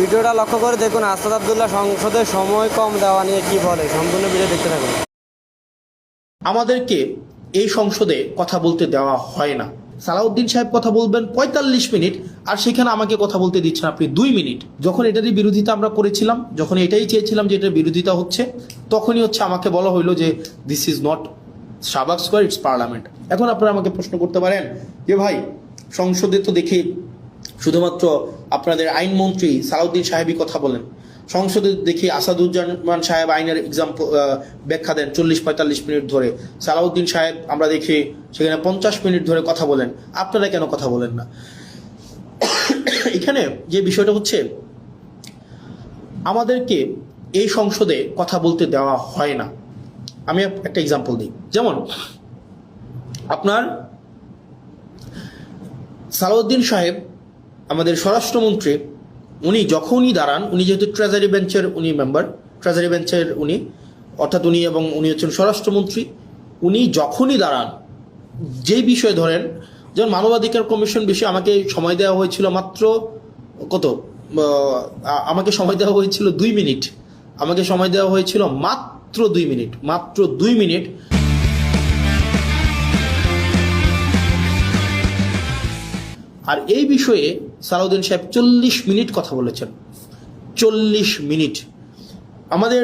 ভিডিওটা লক্ষ্য করে দেখুন আসাদ আব্দুল্লাহ সংসদে সময় কম দেওয়া নিয়ে কি বলে। সম্পূর্ণ ভিডিও দেখতে থাকুন। আমাদেরকে এই সংসদে কথা বলতে দেওয়া হয় না। সালাউদ্দিন সাহেব কথা বলবেন ৪৫ মিনিট, আর সেখানে আমাকে কথা বলতে দিচ্ছেন আপনি ২ মিনিট। যখন এটারই বিরোধিতা আমরা করেছিলাম, যখন এটাই চেয়েছিলাম যে এটার বিরোধিতা হচ্ছে, তখনই আমাকে বলা হইলো যে this is not Shahbag square, it's parliament. এখন আপনারা আমাকে প্রশ্ন করতে পারেন যে ভাই, সংসদে তো দেখি শুধুমাত্র আপনাদের আইনমন্ত্রী সালাউদ্দিন সাহেবই কথা বলেন, সংসদে দেখি আসাদুজ্জামান সাহেব আইনের এক্সাম্পল ব্যাখ্যা দেন ৪০-৪৫ মিনিট ধরে, সালাউদ্দিন সাহেব আমরা দেখি সেখানে ৫০ মিনিট ধরে কথা বলেন, আপনারা কেন কথা বলেন না? এখানে যে বিষয়টা হচ্ছে, আমাদেরকে এই সংসদে কথা বলতে দেওয়া হয় না। আমি একটা এক্সাম্পল দিই, যেমন আপনার সালাউদ্দিন সাহেব আমাদের স্বরাষ্ট্রমন্ত্রী, উনি যখনই দাঁড়ান, উনি যেহেতু ট্রেজারি বেঞ্চের উনি মেম্বার, ট্রেজারি বেঞ্চের উনি, অর্থাৎ উনি হচ্ছেন স্বরাষ্ট্রমন্ত্রী, উনি যখনই দাঁড়ান, যেই বিষয় ধরেন, যেমন মানবাধিকার কমিশন বিষয়ে আমাকে সময় দেওয়া হয়েছিল মাত্র আমাকে সময় দেওয়া হয়েছিল ২ মিনিট, আমাকে সময় দেওয়া হয়েছিল মাত্র ২ মিনিট, মাত্র ২ মিনিট। আর এই বিষয়ে সালাউদ্দিন সাহেব ৪০ মিনিট কথা বলেছেন, ৪০ মিনিট। আমাদের